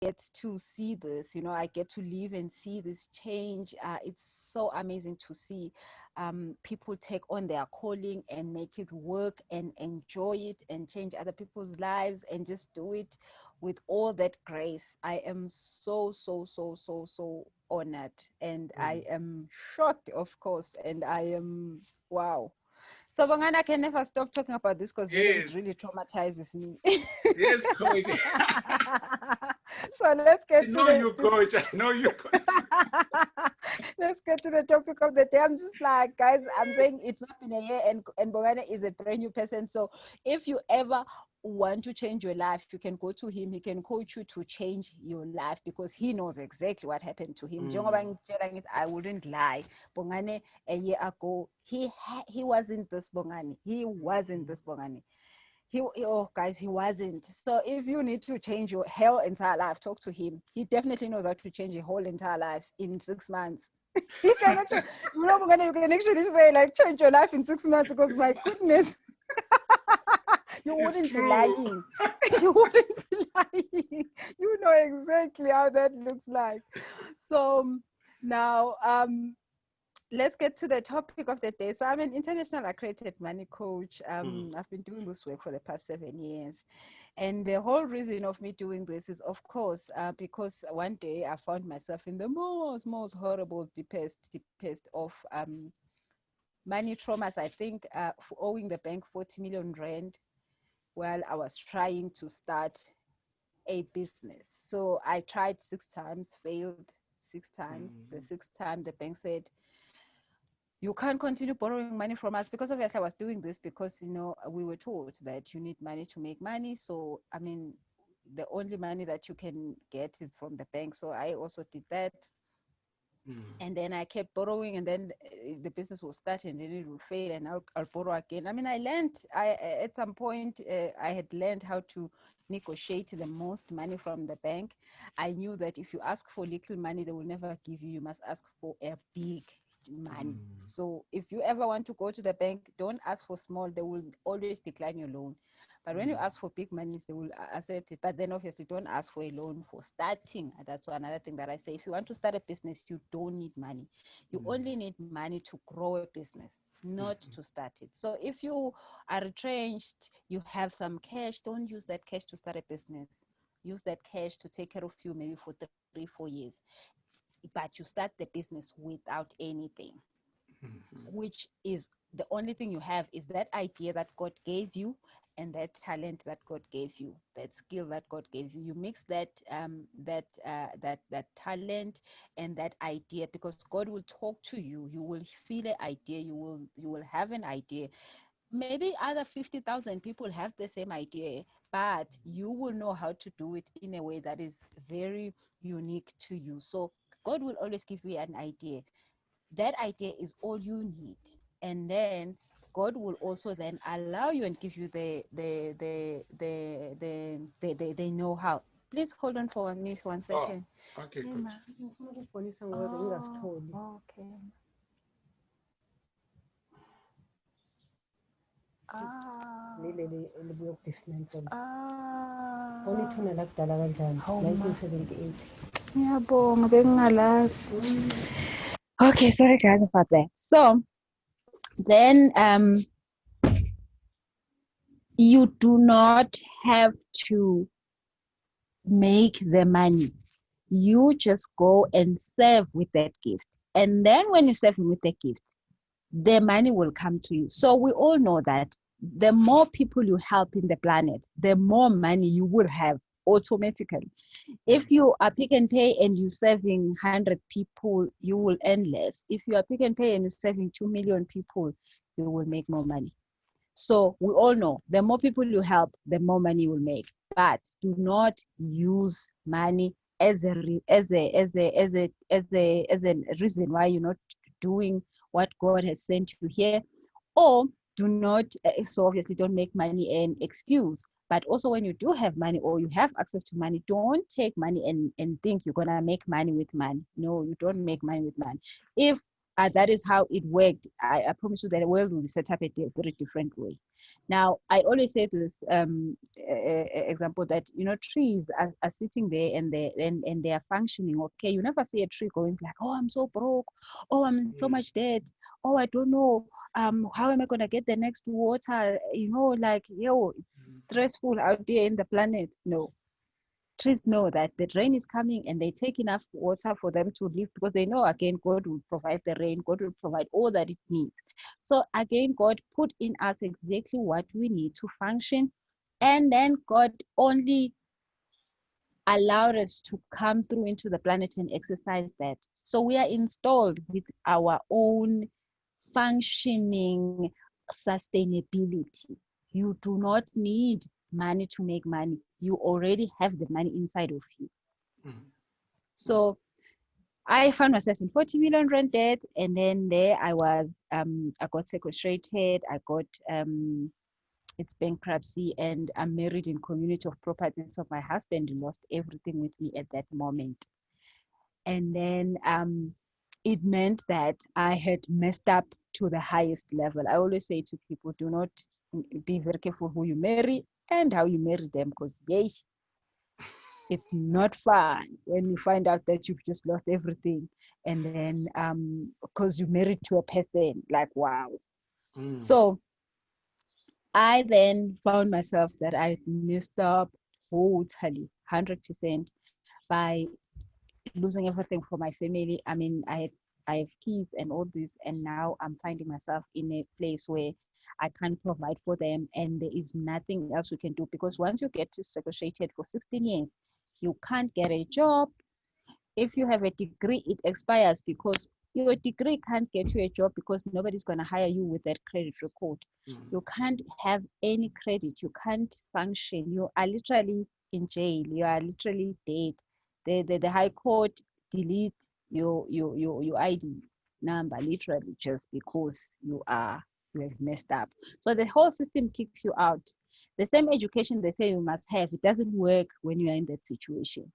get to see this, I get to live and see this change. It's so amazing to see people take on their calling and make it work and enjoy it and change other people's lives and just do it with all that grace. I am so, so, so, so, so honored, and I am shocked, of course, and I am, wow. So Bongani, I can never stop talking about this because really, it Yes, really traumatizes me. yes, coach. So let's I get to know the you, coach. I know you, coach. let's get to the topic of the day. I'm just like, guys, I'm saying it's not been a year, and Bongani is a brand new person. So if you ever want to change your life, you can go to him. He can coach you to change your life because he knows exactly what happened to him. Njengoba ngitshela ngithi, I wouldn't lie. Bongani, a year ago, he wasn't this Bongani. He wasn't this Bongani. Oh guys, he wasn't. So if you need to change your whole entire life, talk to him. He definitely knows how to change your whole entire life in 6 months. He can actually, you can actually say like change your life in 6 months because my goodness, you It's wouldn't be true. lying. You wouldn't be lying. You know exactly how that looks like. So now let's get to the topic of the day. So I'm an international accredited money coach. I've been doing this work for the past 7 years. And the whole reason of me doing this is, of course, because one day I found myself in the most horrible, deepest of money traumas. I think for owing the bank 40 million rand while I was trying to start a business. So I tried 6 times, failed 6 times. The sixth time, the bank said, you can't continue borrowing money from us, because obviously I was doing this because we were taught that you need money to make money. So I mean, the only money that you can get is from the bank. So I also did that, and then I kept borrowing, and then the business will start and then it will fail, and I'll borrow again. I mean, I learned, at some point I had learned how to negotiate the most money from the bank. I knew that if you ask for little money, they will never give you. You must ask for a big money. So if you ever want to go to the bank, don't ask for small. They will always decline your loan. But when you ask for big monies, they will accept it. But then obviously don't ask for a loan for starting. That's another thing that I say. If you want to start a business, you don't need money. You only need money to grow a business, not to start it. So if you are retrenched, you have some cash, don't use that cash to start a business. Use that cash to take care of you maybe for 3-4 years. But you start the business without anything, which is the only thing you have is that idea that God gave you, and that talent that God gave you, that skill that God gave you. You mix that talent and that idea, because God will talk to you. You will feel an idea. You will have an idea. Maybe other 50,000 people have the same idea, but you will know how to do it in a way that is very unique to you. So God will always give you an idea. That idea is all you need, and then God will also then allow you and give you the know-how. Please hold on for me for 1 second. Okay, Hey, coach. ma, ngifuna ukubonisa ngoba bengingasitholi. Okay. Lileli elibuya ku-dismantle. Olithuna lakudala kanjani? 1978. Ngiyabonga, bengingalazi. Okay, sorry guys about that. So then you do not have to make the money. You just go and serve with that gift. And then when you serve with the gift, the money will come to you. So we all know that the more people you help in the planet, the more money you will have automatically. If you are Pick and Pay and you're serving 100 people, you will earn less. If you are Pick and Pay and you're serving 2 million people, you will make more money. So we all know the more people you help, the more money you will make. But do not use money as a reason why you're not doing what God has sent you here. Or do not, so obviously don't make money an excuse. But also when you do have money or you have access to money, don't take money and think you're gonna make money with money. No, you don't make money with money. If that is how it worked, I promise you that the world will be set up a very different way. Now, I always say this example that, trees are sitting there and they are functioning. Okay, you never see a tree going like, oh, I'm so broke. Oh, I'm in so much debt. Oh, I don't know. How am I gonna get the next water? Like, it's stressful out there in the planet. No, trees know that the rain is coming and they take enough water for them to live, because they know, again, God will provide the rain, God will provide all that it needs. So again, God put in us exactly what we need to function, and then God only allowed us to come through into the planet and exercise that. So we are installed with our own functioning sustainability. You do not need money to make money. You already have the money inside of you. So I found myself in 40 million rand debt, and then there I got sequestrated. I got it's bankruptcy, and I'm married in community of properties. So my husband lost everything with me at that moment. And then it meant that I had messed up to the highest level. I always say to people, do not be very careful who you marry and how you marry them, because yay, it's not fun when you find out that you've just lost everything, and then because you married to a person, like, wow. So I then found myself that I messed up totally 100% by losing everything for my family. I mean, I have kids and all this, and now I'm finding myself in a place where I can't provide for them, and there is nothing else we can do, because once you get sequestrated for 16 years, you can't get a job. If you have a degree, it expires, because your degree can't get you a job, because nobody's going to hire you with that credit record. You can't have any credit. You can't function. You are literally in jail. You are literally dead. The high court delete your ID number, literally, just because you have messed up. So the whole system kicks you out. The same education they say you must have, it doesn't work when you are in that situation.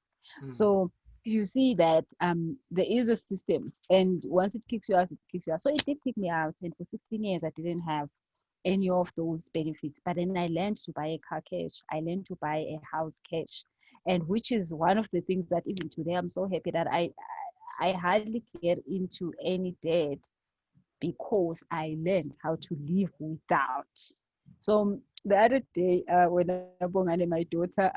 So you see that there is a system, and once it kicks you out, it kicks you out. So it did kick me out, and for 16 years I didn't have any of those benefits. But then I learned to buy a car cash. I learned to buy a house cash, and which is one of the things that even today I'm so happy that I hardly get into any debt, because I learned how to live without. So the other day, when Abongane, my daughter,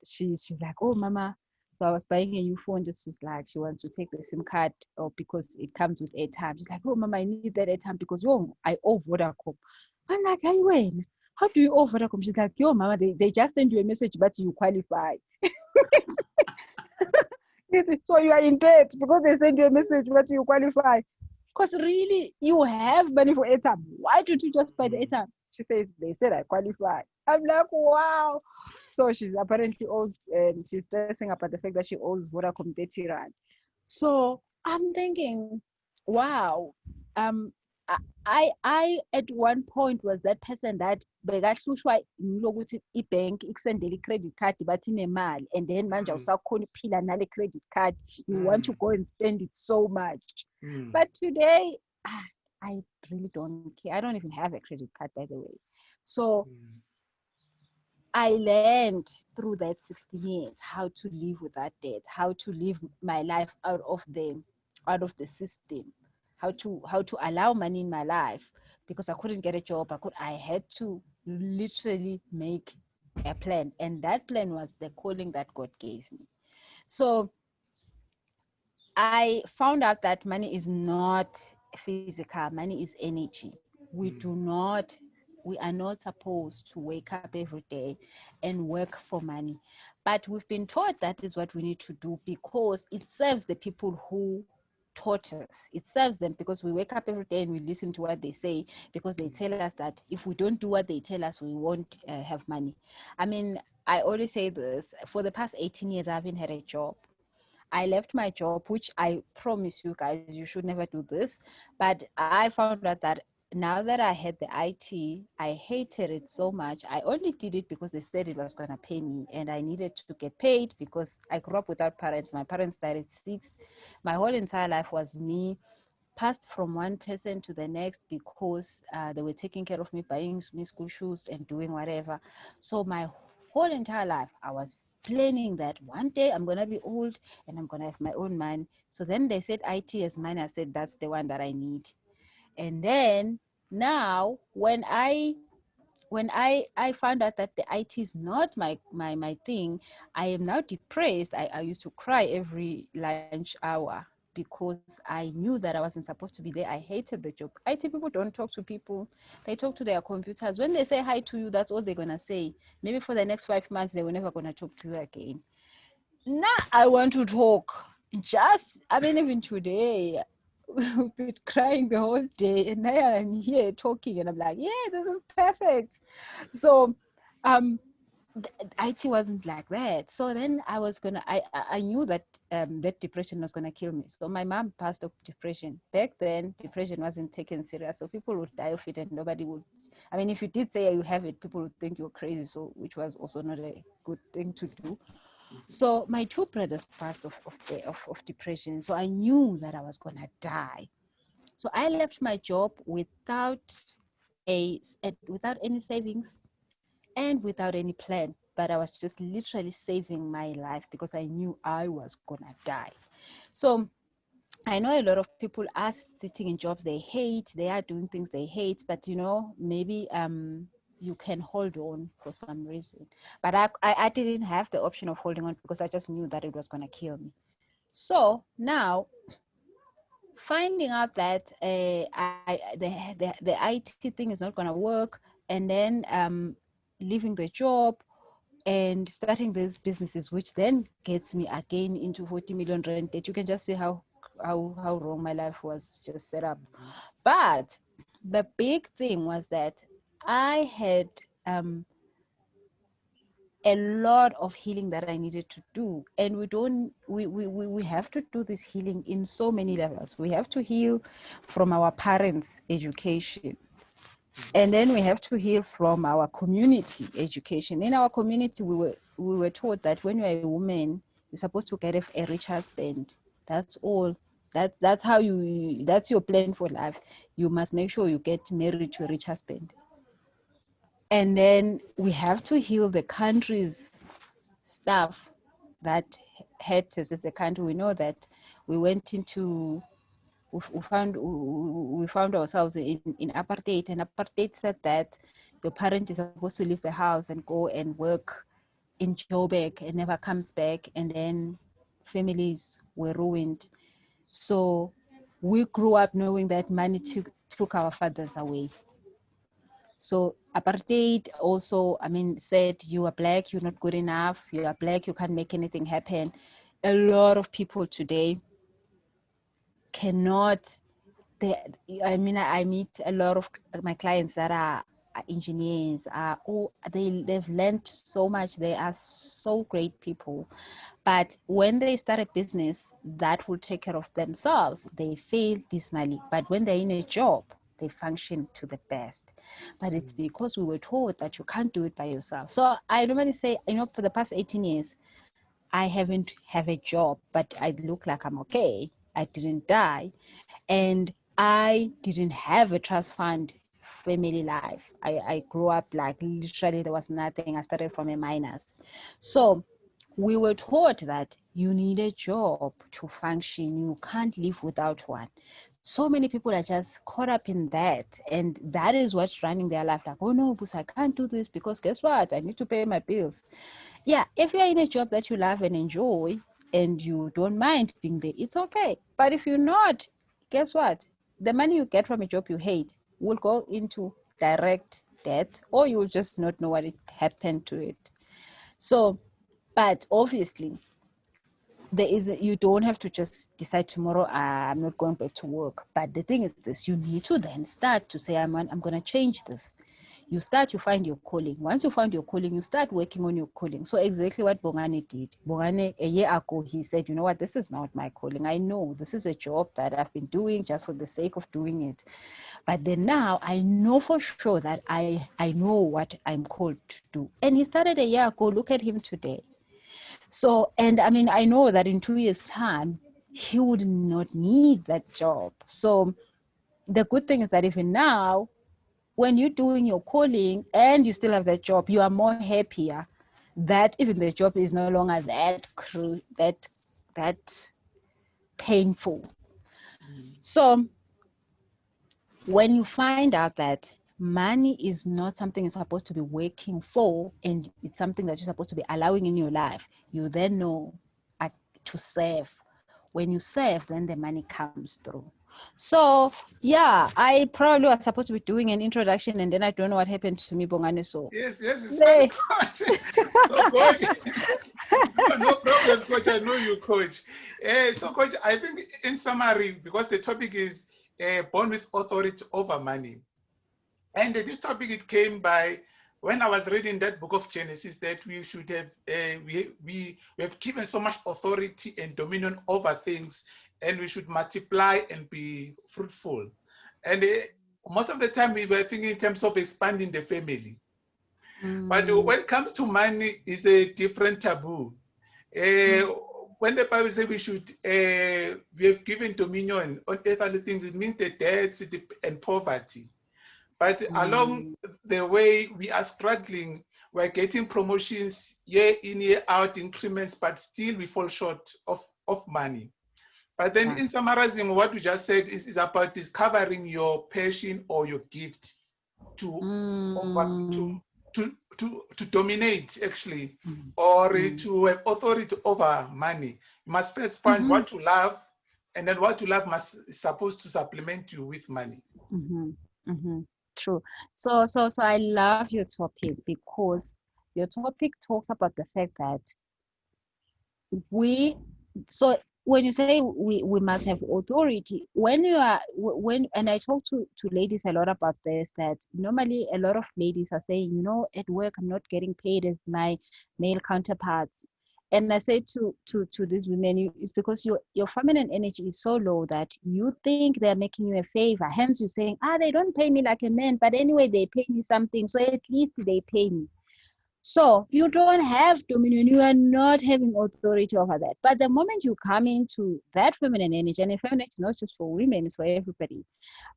she's like, "Oh, mama." So I was buying a new phone. Just she's like, she wants to take the SIM card, or because it comes with airtime. She's like, "Oh, mama, I need that airtime because I owe Vodacom." I'm like, "Hey, when? How do you owe Vodacom?" She's like, "Yo, mama, they just send you a message, but you qualify." So you are in debt because they send you a message, but you qualify. Because really, you have money for airtime. Why don't you just buy the airtime? She says, they said I qualify. I'm like, wow. So she's apparently owes, she's stressing about the fact that she owes Vodacom 30 Rand. So I'm thinking, wow. Um, I at one point was that person that bekahlushwa lokuthi ibank ikusendele i-credit card bathi inemali, and then manje awusakhona ukuphila nale credit card, you want to go and spend it so much. But today I really don't care. I don't even have a credit card, by the way. So I learned through that 16 years how to live with that debt, how to live my life out of the system, how to allow money in my life, because I couldn't get a job. I had to literally make a plan, and that plan was the calling that God gave me. So I found out that money is not physical, money is energy. We are not supposed to wake up every day and work for money. But we've been taught that is what we need to do, because it serves the people who taught us. It serves them, because we wake up every day and we listen to what they say, because they tell us that if we don't do what they tell us, we won't have money. I mean, I always say this, for the past 18 years, I haven't had a job. I left my job, which I promise you guys, you should never do this. But I found out that now that I had the IT, I hated it so much. I only did it because they said it was going to pay me, and I needed to get paid because I grew up without parents. My parents died at 6. My whole entire life was me passed from one person to the next because they were taking care of me, buying me school shoes and doing whatever. So my whole entire life, I was planning that one day I'm going to be old and I'm going to have my own money. So then they said IT as mine. I said, that's the one that I need. And then now when I found out that the IT is not my thing, I am now depressed. I used to cry every lunch hour because I knew that I wasn't supposed to be there. I hated the job. IT people don't talk to people. They talk to their computers. When they say hi to you, that's all they're going to say. Maybe for the next 5 months, they were never going to talk to you again. Now I want to talk. Even today, we've been crying the whole day, and now I'm here talking, and I'm like, yeah, this is perfect. So, IT wasn't like that. So then I knew that that depression was gonna kill me. So my mom passed of depression. Back then, depression wasn't taken serious, so people would die of it, and nobody would. I mean, if you did say you have it, people would think you're crazy. So, which was also not a good thing to do. So my two brothers passed of depression. So I knew that I was gonna die. So I left my job without any savings and without any plan. But I was just literally saving my life because I knew I was gonna die. So I know a lot of people are sitting in jobs they hate, they are doing things they hate, but maybe you can hold on for some reason. But I didn't have the option of holding on because I just knew that it was gonna kill me. So now finding out that the IT thing is not going to work, and then leaving the job and starting these businesses, which then gets me again into 40 million rent debt. You can just see how wrong my life was just set up. But the big thing was that I had a lot of healing that I needed to do. And we have to do this healing in so many levels. We have to heal from our parents' education. And then we have to heal from our community education. In our community, we were taught that when you're a woman, you're supposed to get a rich husband. That's all. That's your plan for life. You must make sure you get married to a rich husband. And then we have to heal the country's stuff that hurt us as a country. We know that we went into, we found ourselves in apartheid, and apartheid said that your parent is supposed to leave the house and go and work in Joburg and never comes back, and then families were ruined. So we grew up knowing that money took our fathers away. So apartheid also, said you are black, you're not good enough, you are black, you can't make anything happen. A lot of people today cannot, I meet a lot of my clients that are engineers, they've learned so much, they are so great people. But when they start a business that will take care of themselves, they fail dismally. But when they're in a job, they function to the best. But it's because we were told that you can't do it by yourself. So I normally say, for the past 18 years, I haven't have a job, but I look like I'm okay. I didn't die. And I didn't have a trust fund family life. I grew up like literally there was nothing. I started from a minus. So we were taught that you need a job to function. You can't live without one. So many people are just caught up in that. And that is what's running their life. Like, oh no, Bus, I can't do this because guess what? I need to pay my bills. Yeah, if you're in a job that you love and enjoy and you don't mind being there, it's okay. But if you're not, guess what? The money you get from a job you hate will go into direct debt, or you will just not know what happened to it. So, but obviously, you don't have to just decide tomorrow, I'm not going back to work. But the thing is this, you need to then start to say, I'm going to change this. You find your calling. Once you find your calling, you start working on your calling. So exactly what Bongani did. Bongani, a year ago, he said, you know what, this is not my calling. I know this is a job that I've been doing just for the sake of doing it. But then now I know for sure that I know what I'm called to do. And he started a year ago. Look at him today. So, and I know that in 2 years' time, he would not need that job. So the good thing is that even now, when you're doing your calling and you still have that job, you are more happier that even the job is no longer that painful. So when you find out that money is not something you're supposed to be working for, and it's something that you're supposed to be allowing in your life, you then know to save. When you save, then the money comes through. So yeah, I probably was supposed to be doing an introduction, and then I don't know what happened to me, Bongani. So Yes, it's fine, coach. So, coach, no problem, coach. I know you, coach. So, coach, I think in summary, because the topic is born with authority over money, and this topic it came by when I was reading that book of Genesis, that we should have we have given so much authority and dominion over things, and we should multiply and be fruitful. And most of the time we were thinking in terms of expanding the family. But when it comes to money, it's a different taboo. When the Bible says we should, we have given dominion on earthly things, it means the debts and poverty. But along the way, we are struggling. We're getting promotions year in, year out, increments, but still we fall short of money. But then in summarizing what we just said is about discovering your passion or your gift to to dominate actually, or to have authority over money. You must first find what to love, and then what you love must is supposed to supplement you with money. True. So I love your topic because your topic talks about the fact that we so when you say we must have authority, when you are when and I talk to ladies a lot about this, that normally a lot of ladies are saying, at work I'm not getting paid as my male counterparts. And I say to these women, it's because your feminine energy is so low that you think they're making you a favor. Hence you're saying, they don't pay me like a man, but anyway they pay me something, so at least they pay me. So you don't have dominion, you are not having authority over that. But the moment you come into that feminine energy, and feminine is not just for women, it's for everybody.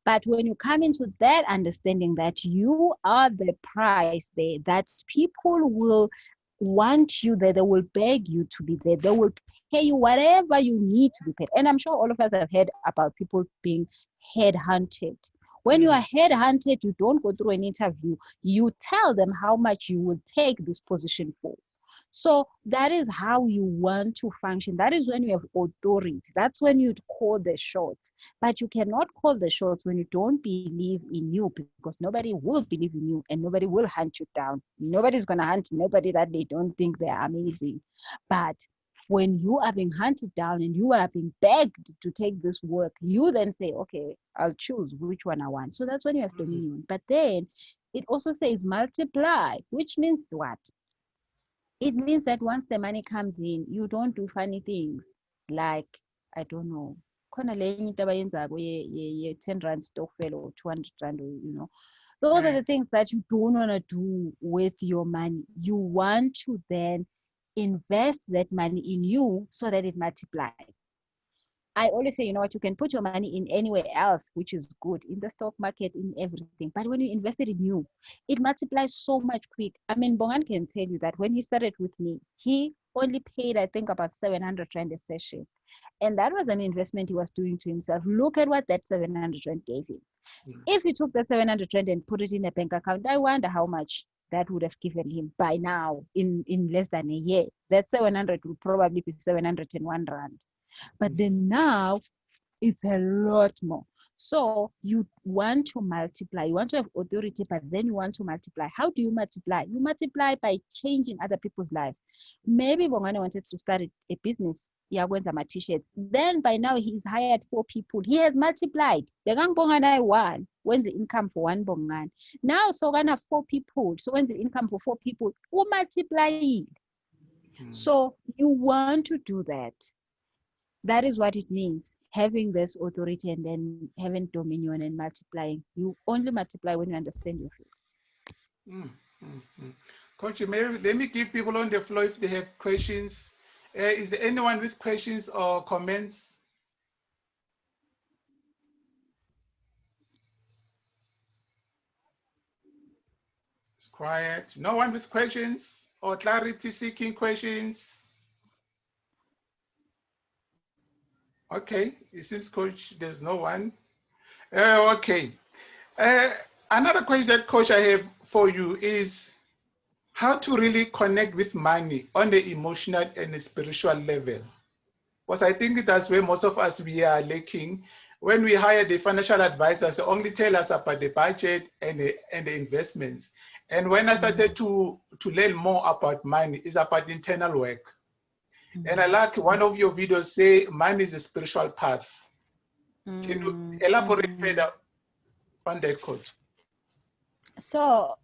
But when you come into that understanding that you are the price there, that people will want you there, they will beg you to be there, they will pay you whatever you need to be paid. And I'm sure all of us have heard about people being headhunted. When you are headhunted, you don't go through an interview. You tell them how much you will take this position for. So that is how you want to function. That is when you have authority. That's when you'd call the shots. But you cannot call the shots when you don't believe in you, because nobody will believe in you and nobody will hunt you down. Nobody's going to hunt nobody that they don't think they're amazing. But when you are being hunted down and you are being begged to take this work, you then say, okay, I'll choose which one I want. So that's when you have dominion. But then it also says multiply, which means what? It means that once the money comes in, you don't do funny things like, I don't know, khona le enye into abayenzako ye-10 rand stokvel or 200 rand, those are the things that you don't want to do with your money. You want to then invest that money in you so that it multiplies. I always say, you can put your money in anywhere else, which is good, in the stock market, in everything. But when you invest it in you, it multiplies so much quick. I mean, Bongan can tell you that when he started with me, he only paid, I think, about 700 rand a session. And that was an investment he was doing to himself. Look at what that 700 rand gave him. If he took that 700 rand and put it in a bank account, I wonder how much that would have given him by now in less than a year. That 700 would probably be 701 rand. But then now it's a lot more. So you want to multiply, you want to have authority, but then you want to multiply. How do you multiply? You multiply by changing other people's lives. Maybe Bongani wanted to start a business. My t-shirts. Then by now he's hired 4 people. He has multiplied. The gang Bongani one. When's the income for one Bongan? Now so gonna 4 people. So when's the income for 4 people? Who multiply? So you want to do that. That is what it means, having this authority and then having dominion and multiplying. You only multiply when you understand your field. Coach, let me give people on the floor if they have questions. Is there anyone with questions or comments? quiet. No one with questions or clarity seeking questions? Okay, it seems, Coach, there's no one. Okay. Another question that, Coach, I have for you is how to really connect with money on the emotional and the spiritual level. Because I think that's where most of us, we are lacking. When we hire the financial advisors, they only tell us about the budget and the investments. And when I started to learn more about money, it's about internal work. And I like one of your videos say money is a spiritual path. Can you elaborate further on that, Coach? So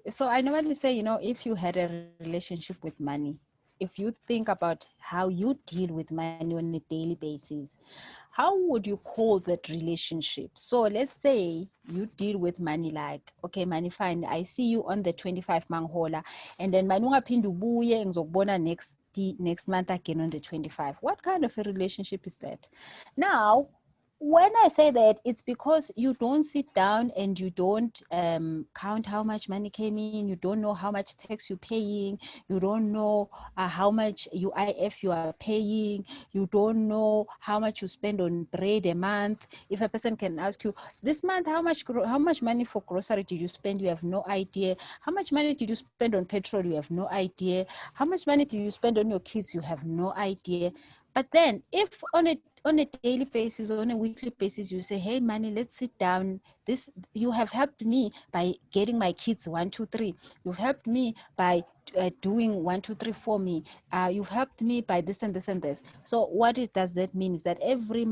so I normally say, you know, if you had a relationship with money, if you think about how you deal with money on a daily basis, how would you call that relationship? So let's say you deal with money like, okay, money, fine, I see you on the 25 manhola, and then manunga pindu buye ngizokubona next month again on the 25. What kind of a relationship is that? Now, when I say that, it's because you don't sit down and you don't count how much money came in. You don't know how much tax you're paying. You don't know how much UIF you are paying. You don't know how much you spend on bread a month. If a person can ask you, this month, how much money for grocery did you spend? You have no idea. How much money did you spend on petrol? You have no idea. How much money did you spend on your kids? You have no idea. But then if on a daily basis, on a weekly basis, you say, hey, money, let's sit down. You have helped me by getting my kids 1, 2, 3. You've helped me by doing 1, 2, 3 for me. You've helped me by this and this and this. So what does that mean is that every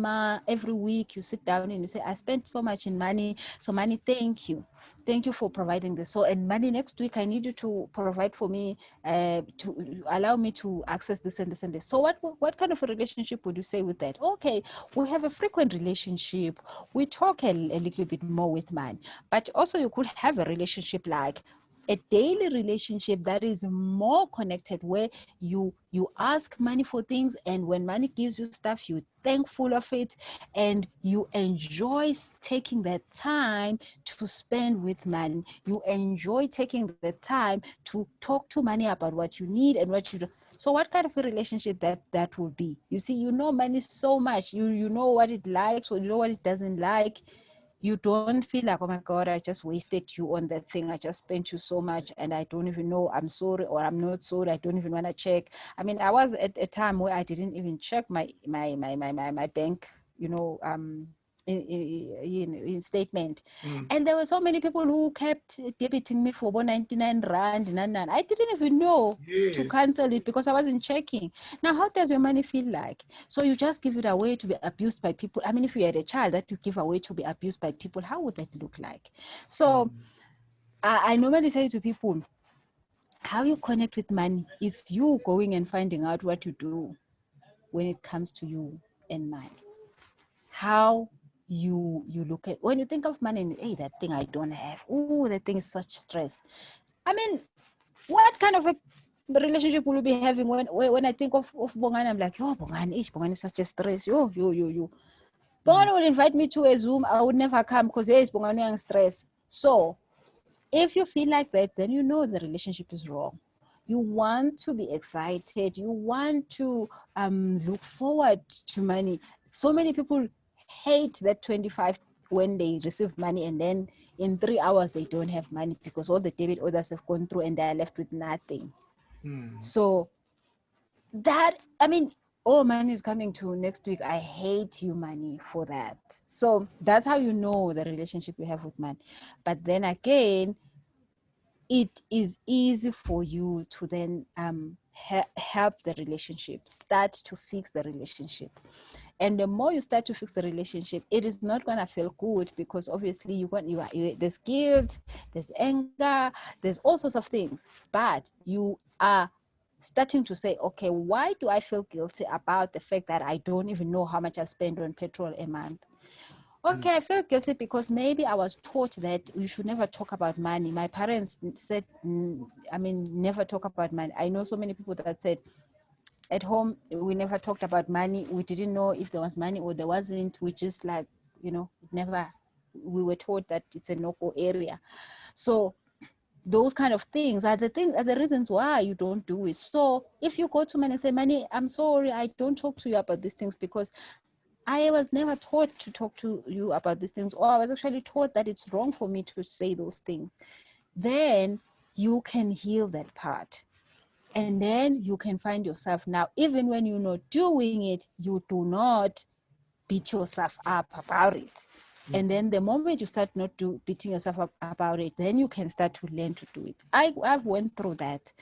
week you sit down and you say, I spent so much in money. So money, thank you. Thank you for providing this. So, and money, next week, I need you to provide for me, to allow me to access this and this and this. So what kind of a relationship would you say with that? Okay, we have a frequent relationship. We talk a little bit more with money, but also you could have a relationship like a daily relationship that is more connected, where you ask money for things, and when money gives you stuff, you're thankful of it, and you enjoy taking that time to spend with money. You enjoy taking the time to talk to money about what you need and what you do. So what kind of a relationship that will be? You see, you know money so much. You know what it likes, or you know what it doesn't like. You don't feel like, oh my God, I just wasted you on that thing. I just spent you so much and I don't even know, I'm sorry or I'm not sorry. I don't even want to check. I mean, I was at a time where I didn't even check my bank, you know, in statement. And there were so many people who kept debiting me for about 99 rand. I didn't even know to cancel it because I wasn't checking. Now, how does your money feel like? So you just give it away to be abused by people. I mean, if you had a child that you give away to be abused by people, how would that look like? So I normally say to people, how you connect with money, it's you going and finding out what you do when it comes to you and money. How you look at, when you think of money, and hey, that thing I don't have, oh, that thing is such stress. I mean, what kind of a relationship will you be having when I think of Bongani? I'm like, yo, Bongani is such a stress. Yo. Bongani will invite me to a Zoom. I would never come because hey, it's Bongani and stress. So if you feel like that, then you know the relationship is wrong. You want to be excited. You want to look forward to money. So many people hate that 25 when they receive money, and then in 3 hours they don't have money because all the debit orders have gone through and they are left with nothing. So that, I mean, oh, money is coming to next week. I hate you, money, for that. So that's how you know the relationship you have with money. But then again, it is easy for you to then help the relationship, start to fix the relationship. And the more you start to fix the relationship, it is not going to feel good because obviously there's guilt, there's anger, there's all sorts of things. But you are starting to say, okay, why do I feel guilty about the fact that I don't even know how much I spend on petrol a month? Okay, I feel guilty because maybe I was taught that we should never talk about money. My parents said, never talk about money. I know so many people that said, at home, we never talked about money. We didn't know if there was money or there wasn't. We just like, we were taught that it's a no-go area. So those kind of things are the reasons why you don't do it. So if you go to money and say, money, I'm sorry, I don't talk to you about these things because I was never taught to talk to you about these things, or I was actually taught that it's wrong for me to say those things, then you can heal that part. And then you can find yourself now, even when you're not doing it, you do not beat yourself up about it. And then the moment you start not beating yourself up about it, then you can start to learn to do it. I've went through that.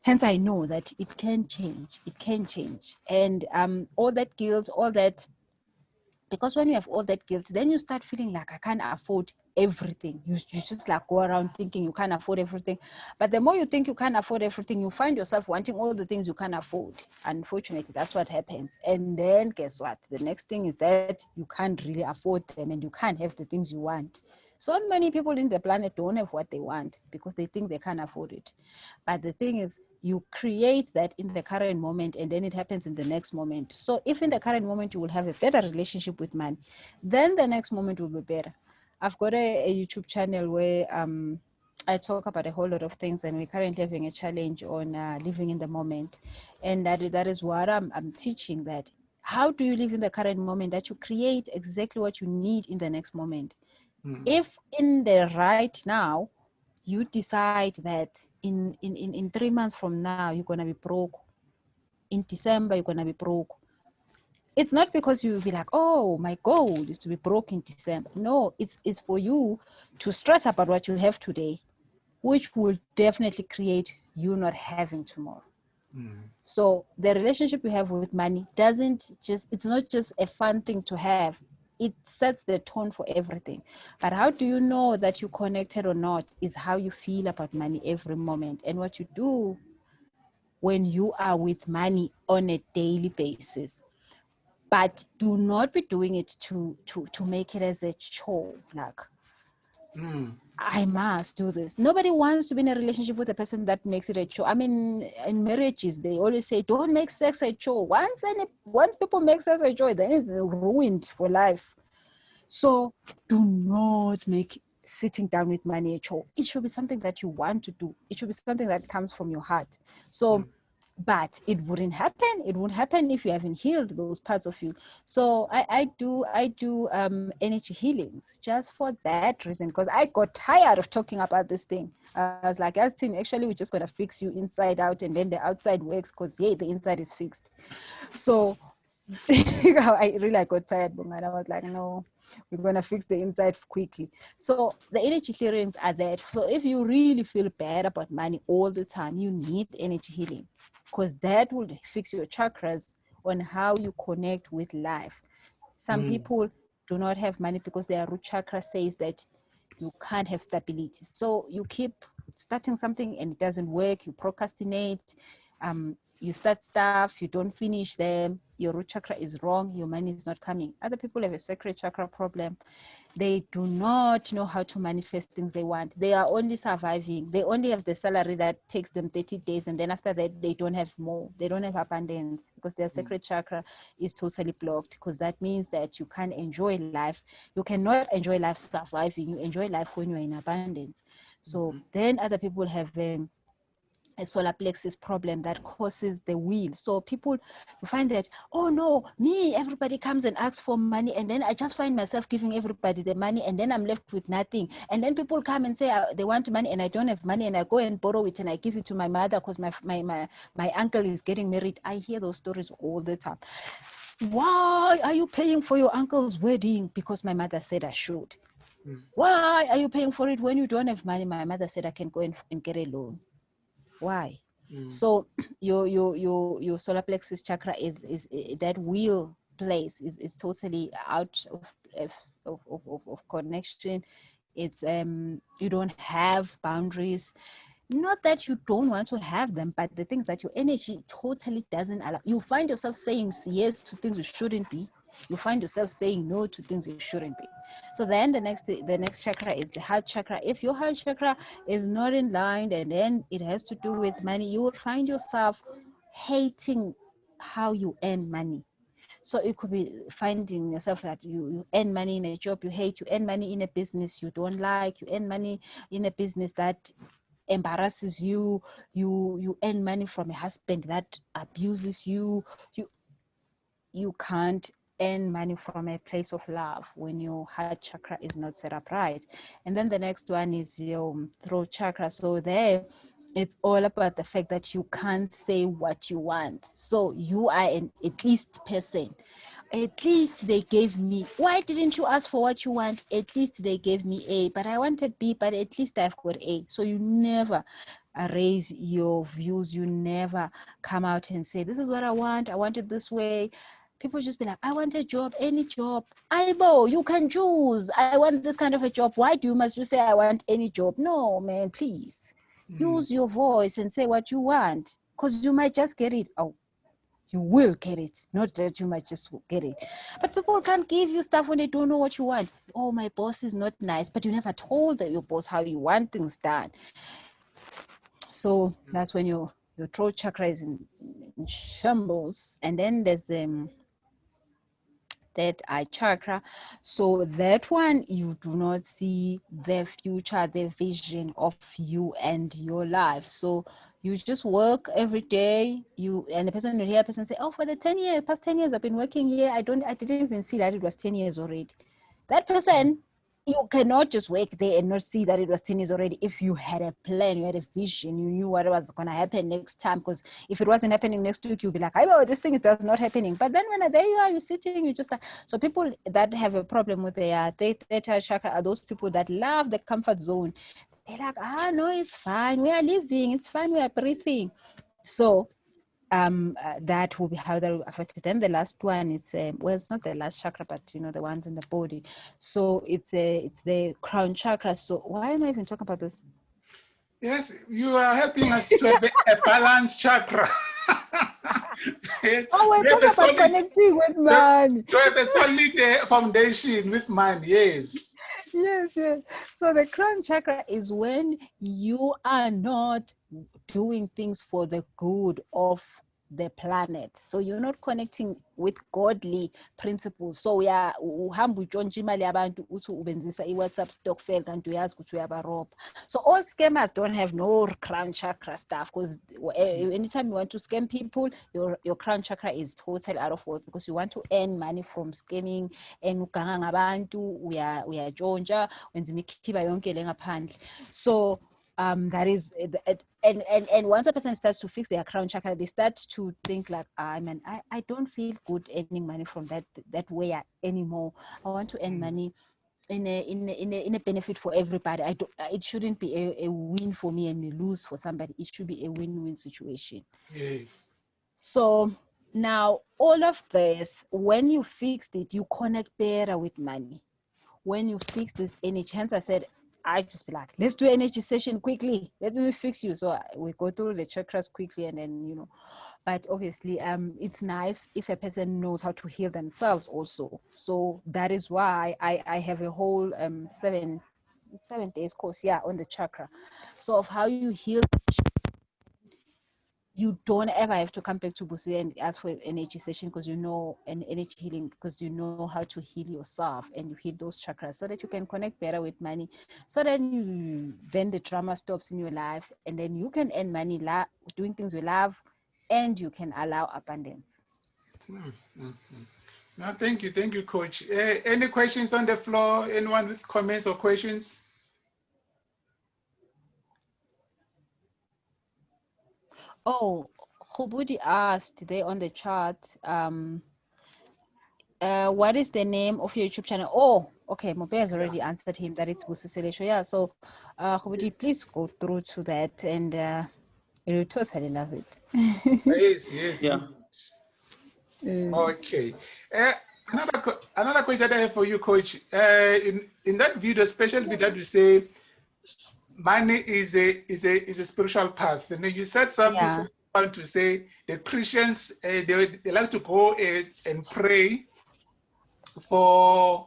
Hence, I know that it can change. It can change. And all that guilt, all that, because when you have all that guilt, then you start feeling like I can't afford everything. You just like go around thinking you can't afford everything. But the more you think you can't afford everything, you find yourself wanting all the things you can't afford. Unfortunately, that's what happens. And then guess what? The next thing is that you can't really afford them and you can't have the things you want. So many people in the planet don't have what they want because they think they can't afford it. But the thing is, you create that in the current moment and then it happens in the next moment. So if in the current moment you will have a better relationship with money, then the next moment will be better. I've got a YouTube channel where I talk about a whole lot of things, and we're currently having a challenge on living in the moment. And that is what I'm teaching, that how do you live in the current moment, that you create exactly what you need in the next moment. If in the right now, you decide that in 3 months from now, you're going to be broke. In December, you're going to be broke. It's not because you'll be like, oh, my goal is to be broke in December. No, it's for you to stress about what you have today, which will definitely create you not having tomorrow. So the relationship you have with money it's not just a fun thing to have. It sets the tone for everything. But how do you know that you're connected or not is how you feel about money every moment, and what you do when you are with money on a daily basis. But do not be doing it to make it as a chore, like I must do this. Nobody wants to be in a relationship with a person that makes it a chore. I mean, in marriages, they always say, don't make sex a chore. Once people make sex a chore, then it's ruined for life. So do not make sitting down with money a chore. It should be something that you want to do. It should be something that comes from your heart. So, but it wouldn't happen. It won't happen if you haven't healed those parts of you. So I do energy healings just for that reason, because I got tired of talking about this thing. I was like, Astin, actually, we're just gonna fix you inside out, and then the outside works because the inside is fixed. So I got tired, and I was like, no, we're gonna fix the inside quickly. So the energy clearings are that. So if you really feel bad about money all the time, you need energy healing, because that will fix your chakras on how you connect with life. Some people do not have money because their root chakra says that you can't have stability. So you keep starting something and it doesn't work, you procrastinate, you start stuff, you don't finish them, your root chakra is wrong, your money is not coming. Other people have a sacral chakra problem. They do not know how to manifest things they want. They are only surviving. They only have the salary that takes them 30 days. And then after that, they don't have more. They don't have abundance because their sacral chakra is totally blocked, because that means that you can't enjoy life. You cannot enjoy life surviving. You enjoy life when you're in abundance. So then other people have a solar plexus problem that causes the wheel. So people find that, oh no, everybody comes and asks for money, and then I just find myself giving everybody the money, and then I'm left with nothing. And then people come and say they want money and I don't have money, and I go and borrow it and I give it to my mother because my uncle is getting married. I hear those stories all the time. Why are you paying for your uncle's wedding? Because my mother said I should. Why are you paying for it when you don't have money? My mother said I can go and get a loan. Why? So your solar plexus chakra is that wheel place is totally out of connection. It's you don't have boundaries. Not that you don't want to have them, but the things that your energy totally doesn't allow. You find yourself saying yes to things you shouldn't be. You find yourself saying no to things you shouldn't be. So then the next chakra is the heart chakra. If your heart chakra is not in line, and then it has to do with money, you will find yourself hating how you earn money. So it could be finding yourself that you earn money in a job you hate, you earn money in a business you don't like, you earn money in a business that embarrasses you, you earn money from a husband that abuses you, you can't earn money from a place of love when your heart chakra is not set up right. And then the next one is your throat chakra. So there it's all about the fact that you can't say what you want. So you are an at least person. At least they gave me, why didn't you ask for what you want? At least they gave me A, but I wanted B, but at least I've got A. So you never raise your views. You never come out and say, this is what I want it this way. People just be like, I want a job, any job. Aibo, you can choose. I want this kind of a job. Why must you say I want any job? No, man, please. Use your voice and say what you want, because you might just get it. Oh, you will get it, not that you might just get it. But people can't give you stuff when they don't know what you want. Oh, my boss is not nice, but you never told your boss how you want things done. So that's when your throat chakra is in shambles. And then there's that eye chakra. So that one, you do not see the future, the vision of you and your life. So you just work every day. And the person will hear a person say, oh, for the past 10 years I've been working here, I didn't even see that it was 10 years already. That person, you cannot just work there and not see that it was 10 years already. If you had a plan, you had a vision, you knew what was going to happen next time. Because if it wasn't happening next week, you'll be like, oh, this thing is not happening. But then when there you are, you're sitting, you just like, so people that have a problem with their theta chakra are those people that love the comfort zone. They're like, no, it's fine. We are living. It's fine. We are breathing. So that will be how that will affect it. Then the last one is well, it's not the last chakra, but the ones in the body. So it's the crown chakra. So why am I even talking about this? Yes, you are helping us to have a balanced chakra. Yes. Oh, we're talking about connecting with money. To have a solid foundation with money, yes. Yes. So the crown chakra is when you are not doing things for the good of the planet. So you're not connecting with godly principles. So uhamba utshontsha imali yabantu uthi ubenzisa i-WhatsApp stokvel kanti uyazi ukuthi uyabaroba. So all scammers don't have no crown chakra stuff, because anytime you want to scam people, your crown chakra is totally out of work, because you want to earn money from scamming and uganga ngabantu, uyatshontsha, wenza imikhiba yonke le ngaphandle. So that is and once a person starts to fix their crown chakra, they start to think like, I don't feel good earning money from that way anymore. I want to earn money in a benefit for everybody. It shouldn't be a win for me and a lose for somebody. It should be a win-win situation. Yes. So now all of this, when you fixed it, you connect better with money. When you fix this energy, hence I said, I just be like, let's do an energy session quickly. Let me fix you. So we go through the chakras quickly, and then, but obviously it's nice if a person knows how to heal themselves also. So that is why I have a whole 7 days course on the chakra. So of how you heal. You don't ever have to come back to Busi and ask for an energy session, because an energy healing, because you know how to heal yourself and you heal those chakras so that you can connect better with money. So then the drama stops in your life, and then you can earn money doing things you love, and you can allow abundance. No, thank you, Coach. Any questions on the floor? Anyone with comments or questions? Oh, Khubudi asked there on the chat, what is the name of your YouTube channel? Oh, okay, Mobe has already answered him that it's Busisele Show. Yeah, so Khubudi, yes. Please go through to that, and you totally love it. Yes. Yeah. Okay. Another question I have for you, Coach. In that video, special video that you say, money is a spiritual path, and then you said something so fun to say the Christians they like to go and pray for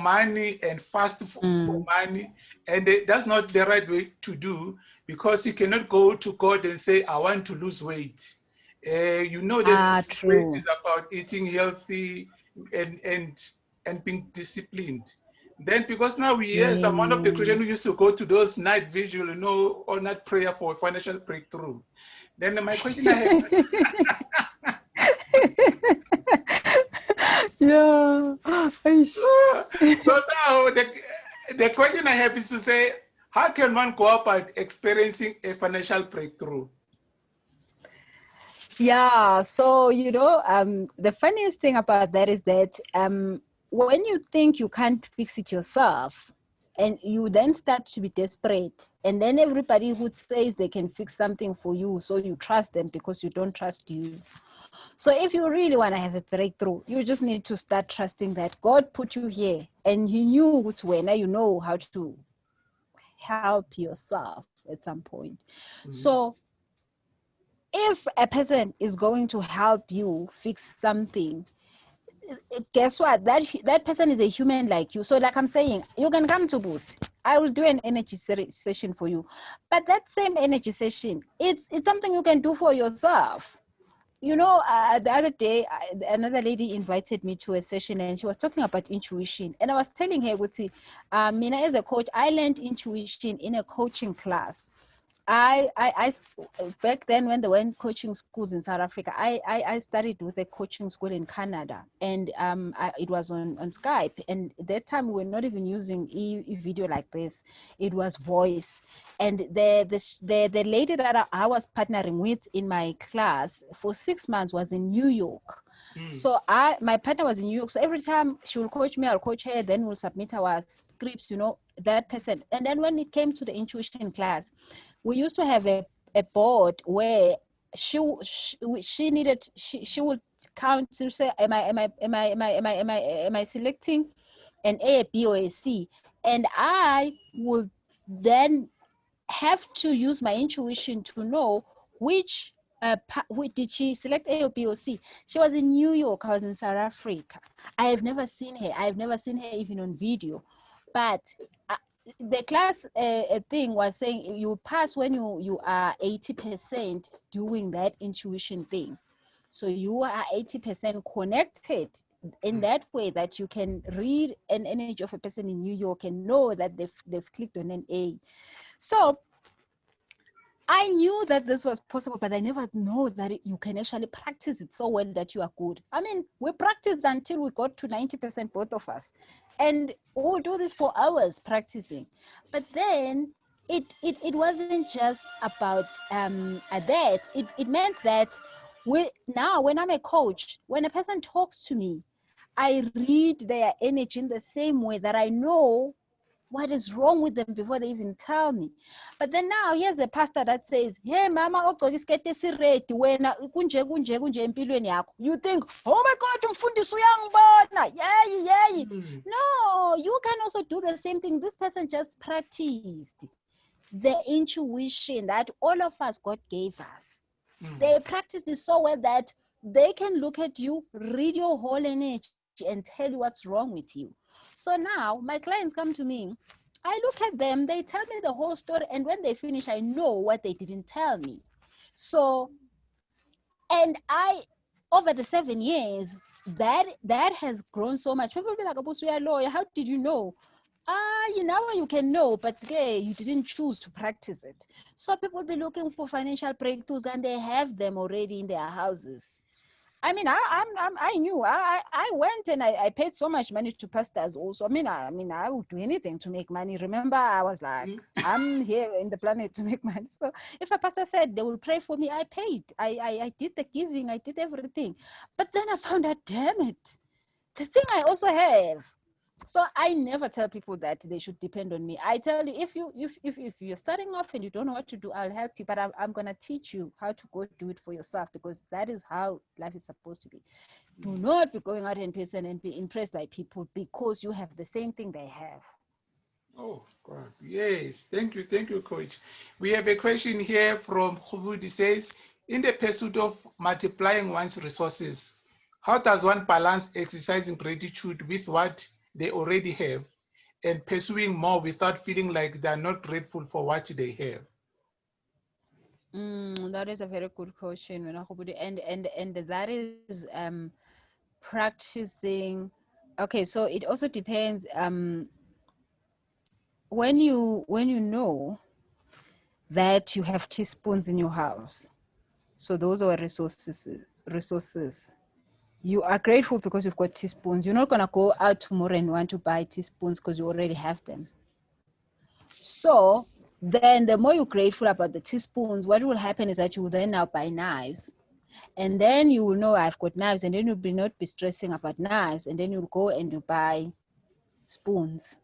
money and fast for money, and that's not the right way to do, because you cannot go to God and say, I want to lose weight, You know that True. it is about eating healthy and being disciplined. Then because now we hear some one of the Christians who used to go to those night vigil, you know, or night prayer for financial breakthrough. Then my question I have. Yeah. So now the question I have is to say, how can one go about experiencing a financial breakthrough? Yeah, so the funniest thing about that is that when you think you can't fix it yourself, and you then start to be desperate, and then everybody who says they can fix something for you, so you trust them because you don't trust you. So if you really want to have a breakthrough, you just need to start trusting that God put you here, and He knew what's when. Now you know how to help yourself at some point. So if a person is going to help you fix something, guess what? That person is a human like you. So like I'm saying, you can come to Booth. I will do an energy session for you. But that same energy session, it's something you can do for yourself. The other day, another lady invited me to a session, and she was talking about intuition. And I was telling her, Mina, as a coach, I learned intuition in a coaching class. I back then when there weren't coaching schools in South Africa, I studied with a coaching school in Canada, and it was on Skype. And at that time we were not even using video like this; it was voice. And the lady that I was partnering with in my class for 6 months was in New York. So my partner was in New York. So every time she will coach me, I'll coach her. Then we'll submit our scripts, that person. And then when it came to the intuition class, we used to have a board where she would count to say, am I selecting an A, B, or a C? And I would then have to use my intuition to know which did she select A or B or C. She was in New York, I was in South Africa. I have never seen her even on video. But the class thing was saying you pass when you are 80% doing that intuition thing. So you are 80% connected in that way that you can read an energy of a person in New York and know that they've clicked on an A. So I knew that this was possible, but I never know that you can actually practice it so well that you are good. I mean, we practiced until we got to 90%, both of us. And we'll do this for hours practicing. But then it wasn't just about that. It meant that now when I'm a coach, when a person talks to me, I read their energy in the same way that I know what is wrong with them before they even tell me. But then now here's a pastor that says, hey mama, you think, oh my God, umfundisi uyangibona, yay. No, you can also do the same thing. This person just practiced the intuition that all of us God gave us. They practiced it so well that they can look at you, read your whole energy, and tell you what's wrong with you. So now my clients come to me, I look at them, they tell me the whole story, and when they finish, I know what they didn't tell me. So, and over the 7 years, that has grown so much. People be like, "Abusu, you're a lawyer. How did you know?" You can know, but you didn't choose to practice it. So people be looking for financial breakthroughs, and they have them already in their houses. I mean, I knew. I went and I paid so much money to pastors also. I mean, I would do anything to make money. Remember, I was like, I'm here in the planet to make money. So if a pastor said they will pray for me, I paid. I did the giving. I did everything. But then I found out, damn it, the thing I also have. So I never tell people that they should depend on me. I tell you, if you're starting off and you don't know what to do, I'll help you, but I'm gonna teach you how to go do it for yourself, because that is how life is supposed to be. Do not be going out in person and be impressed by people because you have the same thing they have. Oh God, yes. Thank you, Coach. We have a question here from Khubudi. Says, in the pursuit of multiplying one's resources, how does one balance exercising gratitude with what they already have and pursuing more without feeling like they're not grateful for what they have? That is a very good question, Wenakgopudi. And that is practicing. Okay, so it also depends. When you know that you have teaspoons in your house, so those are resources. You are grateful because you've got teaspoons. You're not gonna go out tomorrow and want to buy teaspoons because you already have them. So then the more you're grateful about the teaspoons, what will happen is that you will then now buy knives. And then you will know I've got knives, and then you'll not be stressing about knives, and then you'll go and you buy spoons.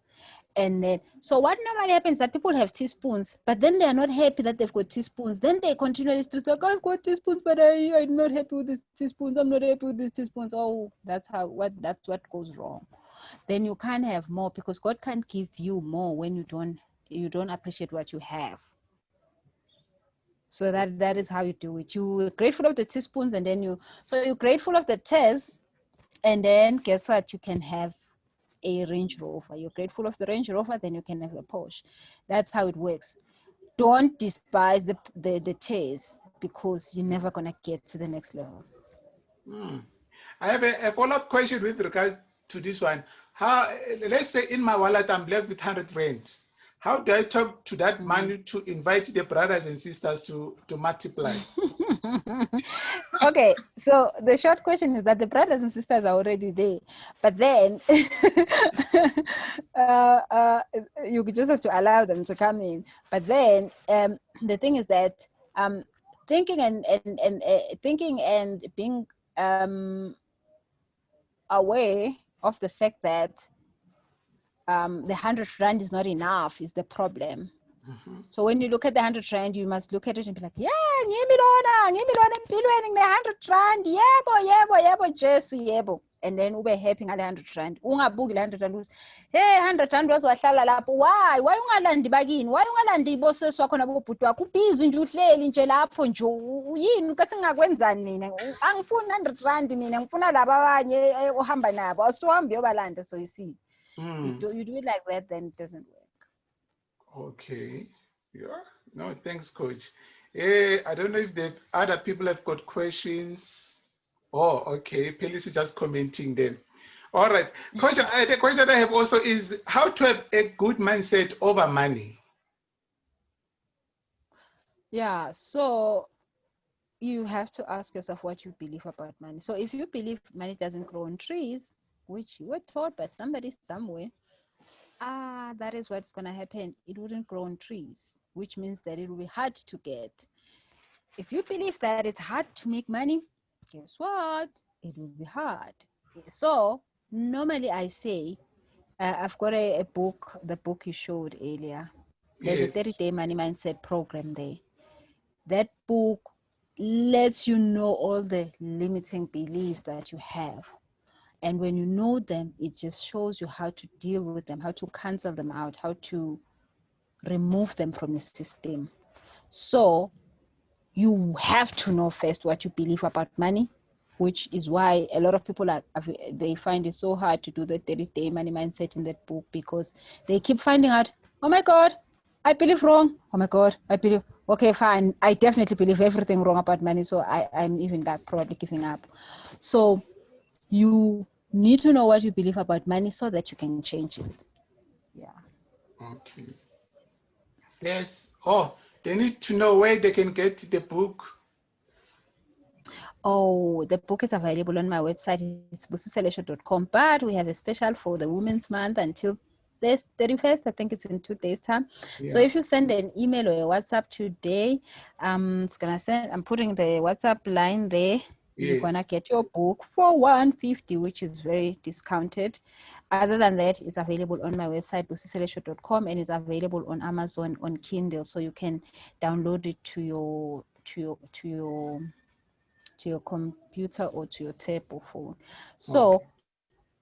And then, so what normally happens is that people have teaspoons, but then they are not happy that they've got teaspoons. Then they continually stress like, I've got teaspoons, but I'm not happy with these teaspoons. I'm not happy with these teaspoons. Oh, that's what goes wrong. Then you can't have more, because God can't give you more when you don't appreciate what you have. So that is how you do it. You're grateful of the teaspoons, and then you're grateful of the tears, and then guess what? You can have a Range Rover. You're grateful of the Range Rover, then you can have a Porsche. That's how it works. Don't despise the tears, because you're never gonna get to the next level. I have a follow-up question with regard to this one. How, let's say in my wallet I'm left with 100 rand. How do I talk to that money to invite the brothers and sisters to multiply? Okay, so the short question is that the brothers and sisters are already there, but then you just have to allow them to come in. But then the thing is that thinking and being aware of the fact that the 100 rand is not enough is the problem. So when you look at the 100 rand, you must look at it and be like, yeah, ngimilona empilweni ngine-100 rand, yebo Jesu, yebo. And then ube happy ngale 100 rand. Ungabuki le 100 rand, hey, 100 rand wazowahlala lapho. Why ungalandi bakini? Why ungalandi bosesi wakho nabobhuti wakho? Ubhizi nje, uhleli nje lapho nje. Yini kathi ngingakwenzani mina? Angifuni 100 rand mina, ngifuna laba abanye ohamba nabo. Awusuhambi uyobalanda. So you see, you do it like that, then it doesn't work. Okay. Yeah. No, thanks, Coach. I don't know if the other people have got questions. Oh, okay. Pelis is just commenting then. All right. Coach, the question I have also is how to have a good mindset over money. Yeah, so you have to ask yourself what you believe about money. So if you believe money doesn't grow on trees, which you were taught by somebody somewhere, that is what's going to happen. It wouldn't grow on trees, which means that it will be hard to get. If you believe that it's hard to make money, guess what? It will be hard. So normally I say, I've got a book, the book you showed earlier. There's a 30-day money mindset program there. That book lets you know all the limiting beliefs that you have. And when you know them, it just shows you how to deal with them, how to cancel them out, how to remove them from your system. So you have to know first what you believe about money, which is why a lot of people they find it so hard to do the 30-day money mindset in that book, because they keep finding out, oh my God, I believe wrong. Oh my God, I believe, okay, fine. I definitely believe everything wrong about money. So I'm even probably giving up. So you need to know what you believe about money so that you can change it. Yeah. Okay. Yes. Oh, they need to know where they can get the book. Oh, the book is available on my website. It's busiselesho.com, but we have a special for the Women's Month until this 31st. I think it's in 2 days' time. Yeah. So if you send an email or a WhatsApp today, it's gonna send. I'm putting the WhatsApp line there. Yes. You're gonna get your book for 150, which is very discounted. Other than that, it's available on my website, busiselesho.com, and it's available on Amazon on Kindle, so you can download it to your computer or to your tab or phone. So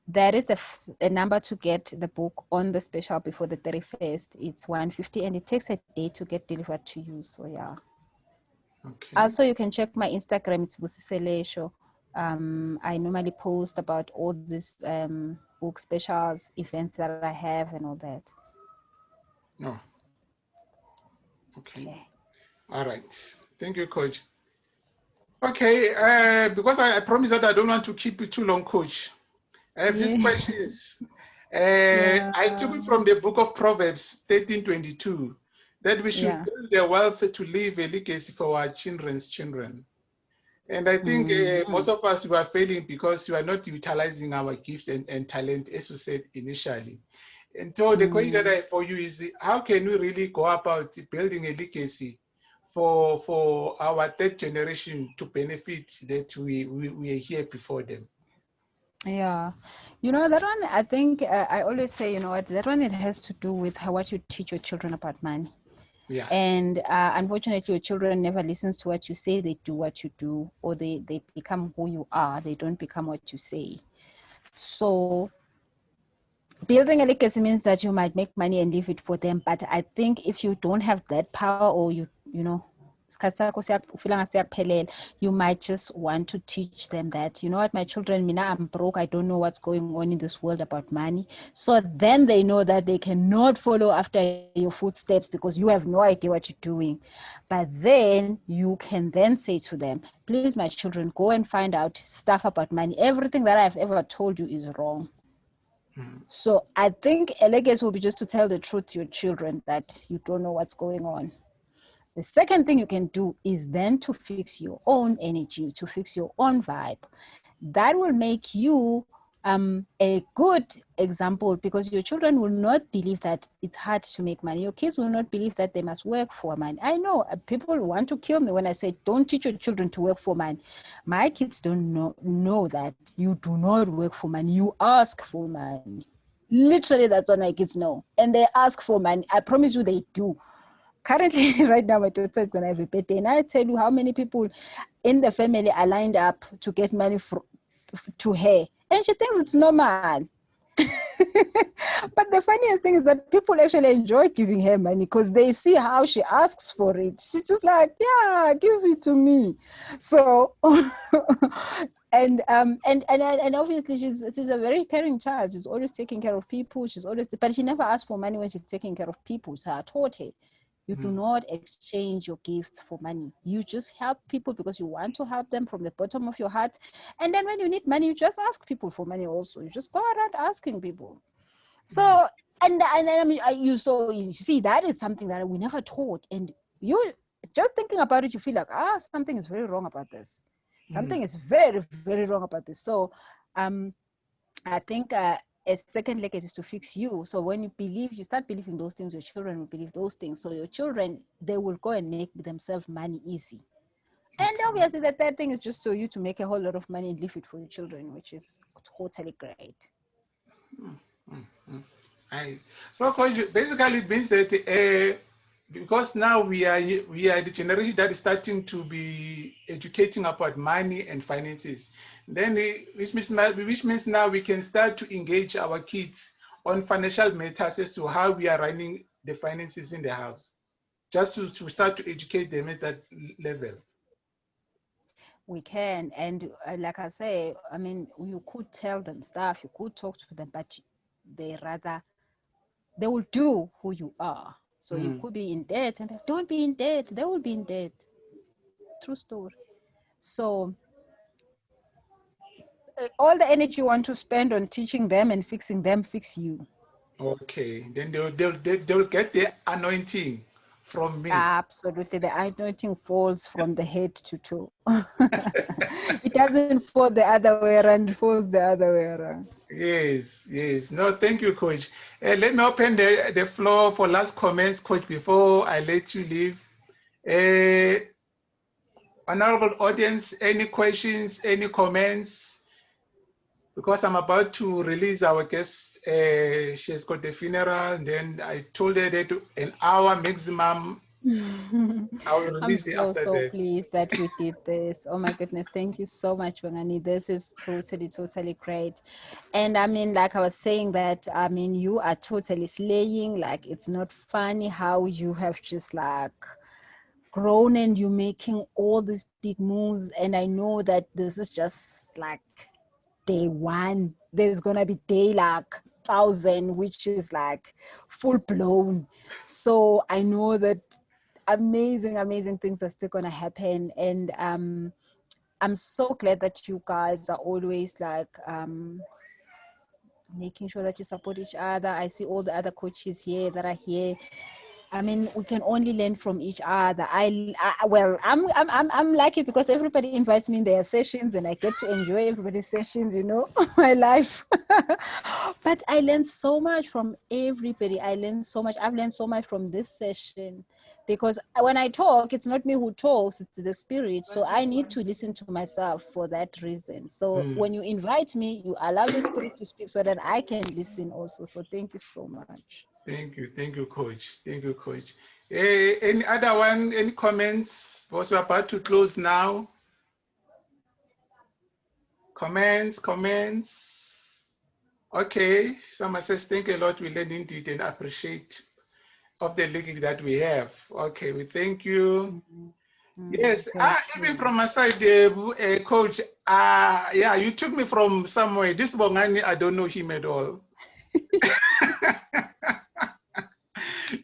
that is the number to get the book on the special before the 31st. It's 150, and it takes a day to get delivered to you. So yeah. Okay. Also, you can check my Instagram. It's Busiselesho. I normally post about all these book specials, events that I have, and all that. No. Okay. All right. Thank you, Coach. Okay, because I promise that I don't want to keep it too long, Coach. I have these questions. I took it from the book of Proverbs 13:22, that we should build a wealth to leave a legacy for our children's children. And I think most of us were failing because we are not utilizing our gifts and talent, as you said initially. And so the question that I have for you is, how can we really go about building a legacy for our third generation to benefit that we are here before them? Yeah, that one, I think I always say, what, that one, it has to do with what you teach your children about money. Yeah. And unfortunately, your children never listens to what you say. They do what you do, or they become who you are. They don't become what you say. So building a legacy means that you might make money and leave it for them. But I think if you don't have that power, or you might just want to teach them that, what, my children, Mina, I'm broke. I don't know what's going on in this world about money. So then they know that they cannot follow after your footsteps because you have no idea what you're doing. But then you can then say to them, please, my children, go and find out stuff about money. Everything that I've ever told you is wrong. So I think a legacy will be just to tell the truth to your children that you don't know what's going on. The second thing you can do is then to fix your own energy, to fix your own vibe. That will make you a good example, because your children will not believe that it's hard to make money. Your kids will not believe that they must work for money. I know people want to kill me when I say, don't teach your children to work for money. My kids don't know that you do not work for money. You ask for money. Literally, that's what my kids know. And they ask for money. I promise you they do. Currently, right now, my daughter is going to have a birthday. And I tell you how many people in the family are lined up to get money to her. And she thinks it's normal. But the funniest thing is that people actually enjoy giving her money because they see how she asks for it. She's just like, yeah, give it to me. So, and obviously she's a very caring child. She's always taking care of people. But she never asks for money when she's taking care of people. So I taught her, you do not exchange your gifts for money. You just help people because you want to help them from the bottom of your heart. And then when you need money, you just ask people for money also. You just go around asking people. So, and I mean, you see, that is something that we never taught. And you just thinking about it, you feel like, something is very wrong about this. Something is very, very wrong about this. So, I think a second legacy is to fix you. So when you start believing those things, your children will believe those things. So your children, they will go and make themselves money easy. And obviously the third thing is just so you to make a whole lot of money and leave it for your children, which is totally great. Nice. So, Coach, basically it means that because now we are the generation that is starting to be educating about money and finances, then which means now we can start to engage our kids on financial matters as to how we are running the finances in the house, just to start to educate them at that level. We can, and like I say, I mean, you could tell them stuff, you could talk to them, but they will do who you are. So you could be in debt, and don't be in debt. They will be in debt. True story. So all the energy you want to spend on teaching them and fixing them, fix you. Okay, then they'll get the anointing from me. Absolutely, the anointing falls from the head to toe. It doesn't fall the other way around, it falls the other way around. Yes. No, thank you, Coach. Let me open the floor for last comments, Coach, before I let you leave. Honorable audience, any questions, any comments? Because I'm about to release our guest. She has got the funeral, and then I told her that an hour maximum. I will release it after so that. pleased that we did this. Oh my goodness, thank you so much, Bongani. This is totally great. And I mean, like I was saying that, I mean, you are totally slaying. Like, it's not funny how you have just like grown and you're making all these big moves. And I know that this is just like day one. There's gonna be day like 1,000, which is like full blown. So I know that amazing, amazing things are still gonna happen. And I'm so glad that you guys are always like making sure that you support each other. I see all the other coaches here that are here. I mean, we can only learn from each other. I'm lucky because everybody invites me in their sessions, and I get to enjoy everybody's sessions. You know, my life. But I learned so much from everybody. I learned so much. I've learned so much from this session, because when I talk, it's not me who talks; it's the spirit. So I need to listen to myself for that reason. So when you invite me, you allow the spirit to speak so that I can listen also. So thank you so much. Thank you, Coach. Thank you, Coach. Any other one? Any comments? Because we're about to close now. Comments. Okay. Someone says, thank you a lot. We learn indeed and appreciate of the little that we have. Okay, we thank you. Yes, even from my side, Coach, yeah, you took me from somewhere. This Bongani, I don't know him at all.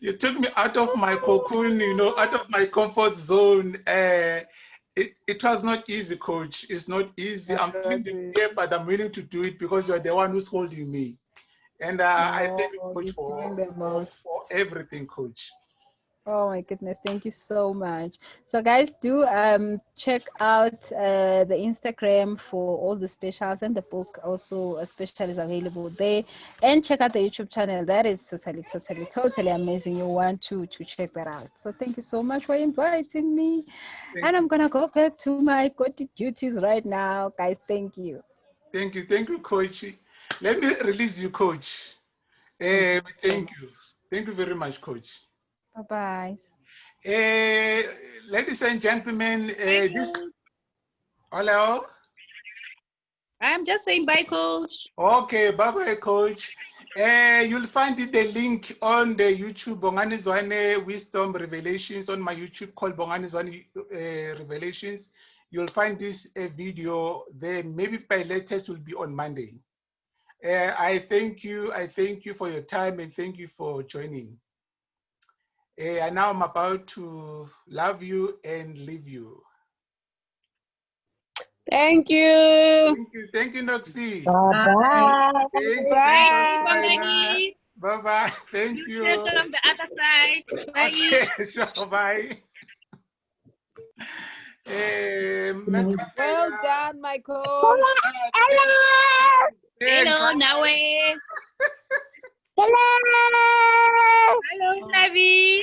You took me out of my cocoon, you know, out of my comfort zone. It was not easy, Coach. It's not easy. I'm feeling the fear, but I'm willing to do it because you're the one who's holding me. And I thank you, Coach, for everything, Coach. Oh my goodness, thank you so much. So guys, do check out the Instagram for all the specials, and the book also a special is available there. And check out the YouTube channel. That is totally amazing. You want to check that out. So thank you so much for inviting me. And I'm gonna go back to my coaching duties right now. Guys, thank you. Thank you, Coach. Let me release you, Coach. Thank you. Thank you very much, Coach. Bye-bye. Ladies and gentlemen, hello. I'm just saying bye, Coach. Okay, bye-bye, Coach. You'll find the link on the YouTube Bongani Zwane Wisdom Revelations on my YouTube called Bongani Zwane Revelations. You'll find this video there. Maybe by latest will be on Monday. I thank you for your time, and thank you for joining. And now I'm about to love you and leave you. Thank you. Thank you, Noxie. Bye-bye. Bye. Bye-bye. Thank you. On the other side. Bye. Okay, sure, bye. Well done, Michael. Hello, Nawe. Hello, Navi.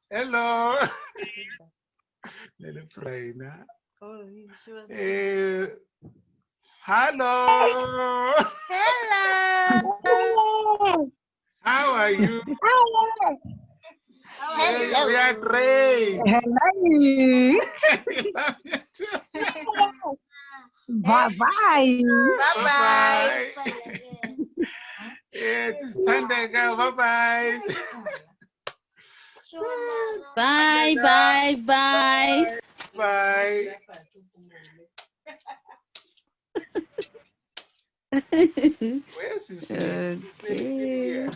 Hello. Let me pray now. Hello. Hello. How are you? Hello. We are great. Hello. We love you too. Bye-bye. Bye-bye. Yes, it's time to go. Bye-bye. Bye, bye, bye. Bye. Where's his name? Okay.